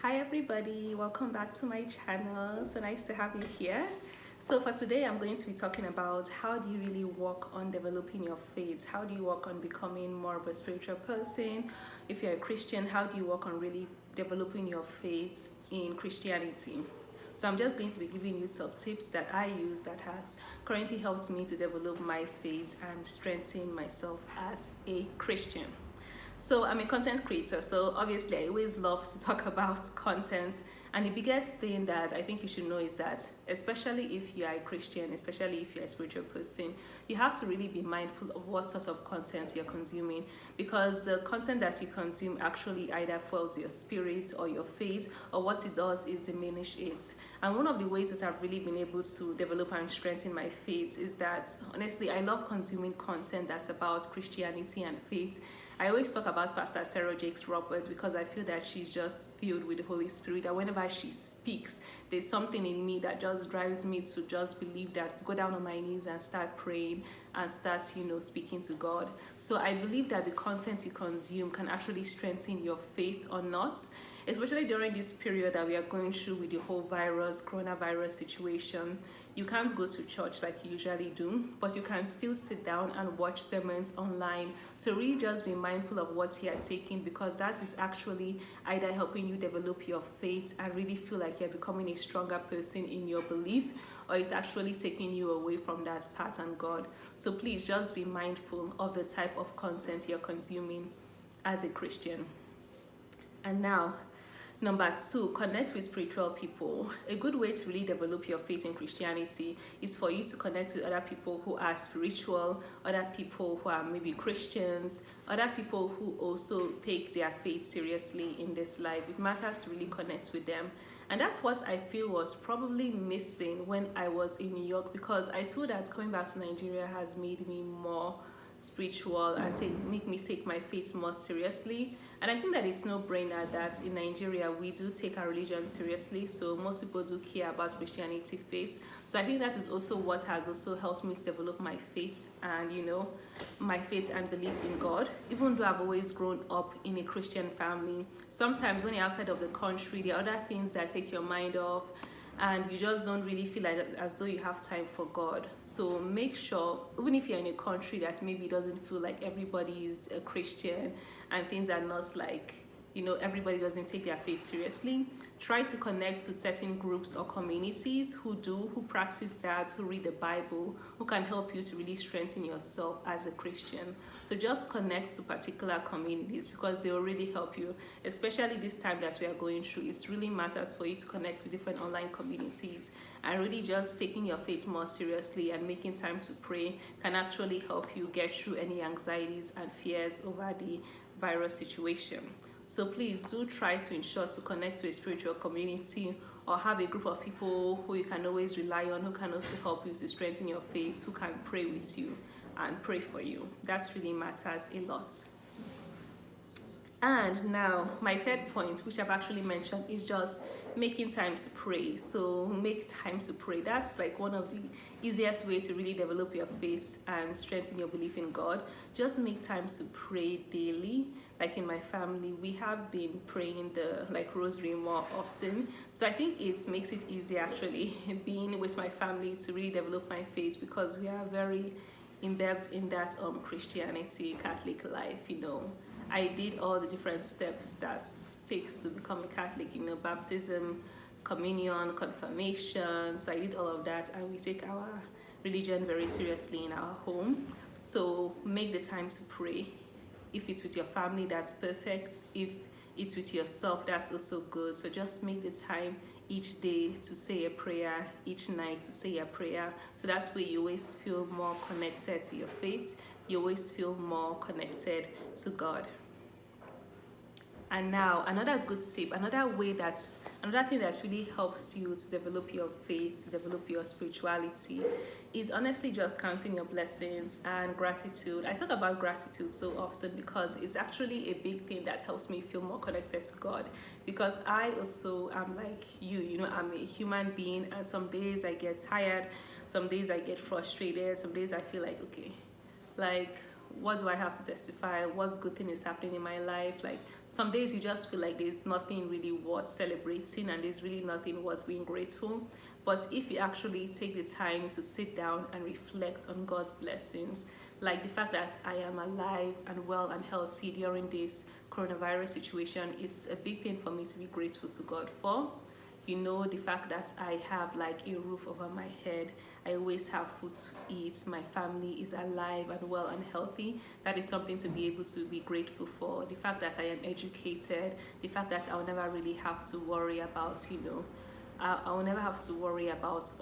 Hi everybody, welcome back to my channel. So nice to have you here. So for today I'm going to be talking about how do you really work on developing your faith? How do you work on becoming more of a spiritual person? If you're a Christian, how do you work on really developing your faith in Christianity? So I'm just going to be giving you some tips that I use that has currently helped me to develop my faith and strengthen myself as a Christian. So I'm a content creator, so obviously I always love to talk about content. And the biggest thing that I think you should know is that, especially if you are a Christian, especially if you're a spiritual person, you have to really be mindful of what sort of content you're consuming, because the content that you consume actually either fuels your spirit or your faith, or what it does is diminish it. And one of the ways that I've really been able to develop and strengthen my faith is that, honestly, I love consuming content that's about Christianity and faith. I always talk about Pastor Sarah Jakes Roberts because I feel that she's just filled with the Holy Spirit, that whenever she speaks, there's something in me that just drives me to just believe that, go down on my knees and start praying and start, speaking to God. So I believe that the content you consume can actually strengthen your faith or not, especially during this period that we are going through with the whole coronavirus situation. You can't go to church like you usually do, but you can still sit down and watch sermons online. So really just be mindful of what you are taking, because that is actually either helping you develop your faith and really feel like you're becoming a stronger person in your belief, or it's actually taking you away from that path and God. So please just be mindful of the type of content you're consuming as a Christian. And now, number 2, connect with spiritual people. A good way to really develop your faith in Christianity is for you to connect with other people who are spiritual, other people who are maybe Christians, other people who also take their faith seriously in this life. It matters to really connect with them. And that's what I feel was probably missing when I was in New York, because I feel that coming back to Nigeria has made me more spiritual and make me take my faith more seriously. And I think that it's no brainer that in Nigeria we do take our religion seriously, so most people do care about Christianity faith. So I think that is also what has also helped me to develop my faith and my faith and belief in God. Even though I've always grown up in a Christian family, sometimes when you're outside of the country, there are other things that take your mind off, and you just don't really feel like as though you have time for God. So make sure, even if you're in a country that maybe doesn't feel like everybody is a Christian and things are not like, everybody doesn't take their faith seriously, try to connect to certain groups or communities who practice that, who read the Bible, who can help you to really strengthen yourself as a Christian. So just connect to particular communities, because they will really help you, especially this time that we are going through. It really matters for you to connect with different online communities, and really just taking your faith more seriously and making time to pray can actually help you get through any anxieties and fears over the virus situation. So please do try to ensure to connect to a spiritual community, or have a group of people who you can always rely on, who can also help you to strengthen your faith, who can pray with you and pray for you. That really matters a lot. And now, my third point, which I've actually mentioned, is just making time to pray. So make time to pray. That's like one of the easiest ways to really develop your faith and strengthen your belief in God. Just make time to pray daily. Like in my family, we have been praying the rosary more often. So I think it makes it easy actually being with my family to really develop my faith, because we are very in-depth in that Christianity, Catholic life, I did all the different steps that takes to become a Catholic, baptism, communion, confirmation. So I did all of that, and we take our religion very seriously in our home. So make the time to pray. If it's with your family, that's perfect. If it's with yourself, that's also good. So just make the time each day to say a prayer, each night to say a prayer. So that's where you always feel more connected to your faith. You always feel more connected to God. And now, another good tip, another thing that really helps you to develop your faith, to develop your spirituality, is honestly just counting your blessings and gratitude. I talk about gratitude so often because it's actually a big thing that helps me feel more connected to God. Because I also am like you, I'm a human being, and some days I get tired, some days I get frustrated, some days I feel like, okay, what do I have to testify? What good thing is happening in my life? some days you just feel like there's nothing really worth celebrating and there's really nothing worth being grateful. But if you actually take the time to sit down and reflect on God's blessings, like the fact that I am alive and well and healthy during this coronavirus situation, it's a big thing for me to be grateful to God for. You know, the fact that I have like a roof over my head, I always have food to eat, my family is alive and well and healthy. That is something to be able to be grateful for. The fact that I am educated, the fact that I'll never really have to worry about, I'll never have to worry about,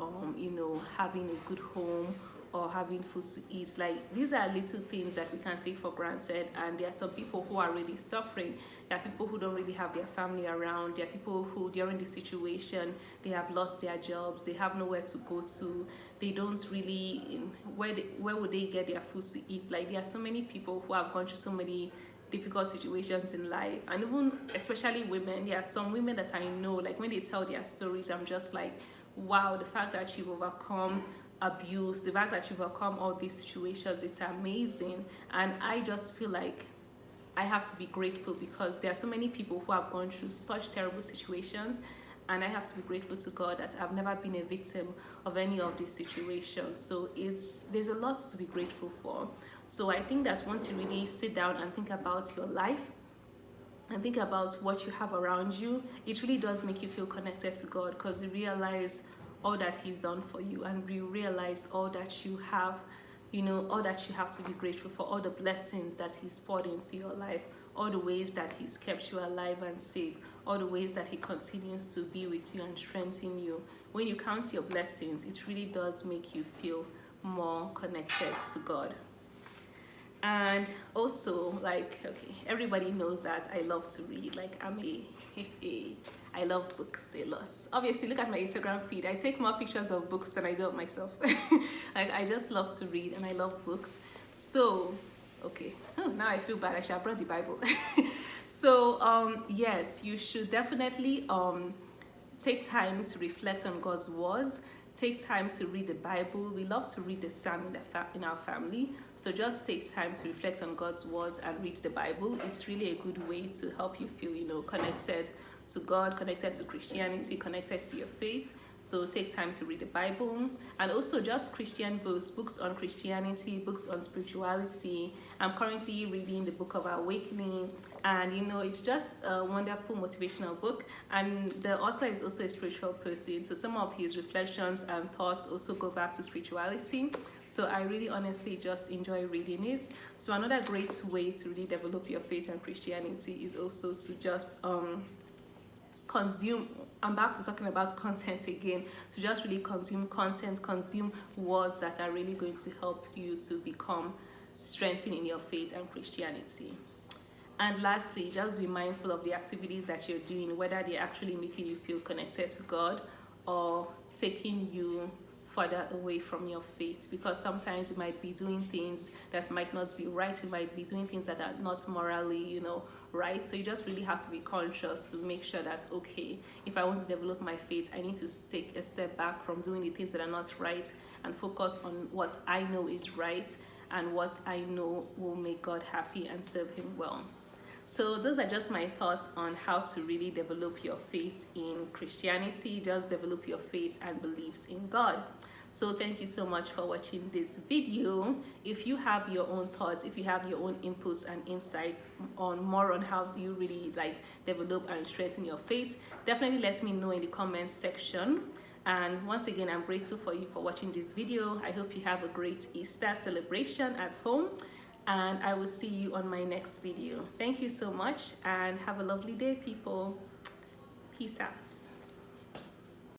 having a good home or having food to eat. Like, these are little things that we can take for granted, and there are some people who are really suffering. There are people who don't really have their family around. There are people who during this situation, they have lost their jobs, they have nowhere to go to, they don't really, where would they get their food to eat? Like, there are so many people who have gone through so many difficult situations in life, and even especially women. There are some women that I know, like when they tell their stories, I'm just like, wow, the fact that you've overcome abuse, the fact that you've overcome all these situations, it's amazing. And I just feel like I have to be grateful because there are so many people who have gone through such terrible situations, and I have to be grateful to God that I've never been a victim of any of these situations. So there's a lot to be grateful for. So I think that once you really sit down and think about your life and think about what you have around you, it really does make you feel connected to God, because you realize all that He's done for you, and you realize all that you have, all that you have to be grateful for, all the blessings that He's poured into your life, all the ways that He's kept you alive and safe, all the ways that He continues to be with you and strengthen you. When you count your blessings, it really does make you feel more connected to God. And also, like, okay, everybody knows that I love to read. Like, I love books a lot. Obviously, look at my Instagram feed. I take more pictures of books than I do of myself. Like, I just love to read and I love books. So, okay, now I feel bad. I should have brought the Bible. So, yes, you should definitely take time to reflect on God's words. Take time to read the Bible. We love to read the Psalm in our family. So just take time to reflect on God's words and read the Bible. It's really a good way to help you feel, connected to God, connected to Christianity, connected to your faith. So take time to read the Bible, and also just Christian books on Christianity, books on spirituality. I'm currently reading the Book of Awakening, and it's just a wonderful motivational book, and the author is also a spiritual person, so some of his reflections and thoughts also go back to spirituality. So I really honestly just enjoy reading it. So another great way to really develop your faith and Christianity is also to just consume. I'm back to talking about content again. To just really consume content, consume words that are really going to help you to become strengthened in your faith and Christianity. And lastly, just be mindful of the activities that you're doing, whether they're actually making you feel connected to God or taking you further away from your faith, because sometimes you might be doing things that might not be right. You might be doing things that are not morally, right. So you just really have to be conscious to make sure that, okay, if I want to develop my faith, I need to take a step back from doing the things that are not right and focus on what I know is right and what I know will make God happy and serve Him well. So those are just my thoughts on how to really develop your faith in Christianity. Just develop your faith and beliefs in God. So thank you so much for watching this video. If you have your own thoughts, if you have your own inputs and insights on how do you really develop and strengthen your faith, definitely let me know in the comments section. And once again, I'm grateful for you for watching this video. I hope you have a great Easter celebration at home, and I will see you on my next video. Thank you so much and have a lovely day, people. Peace out.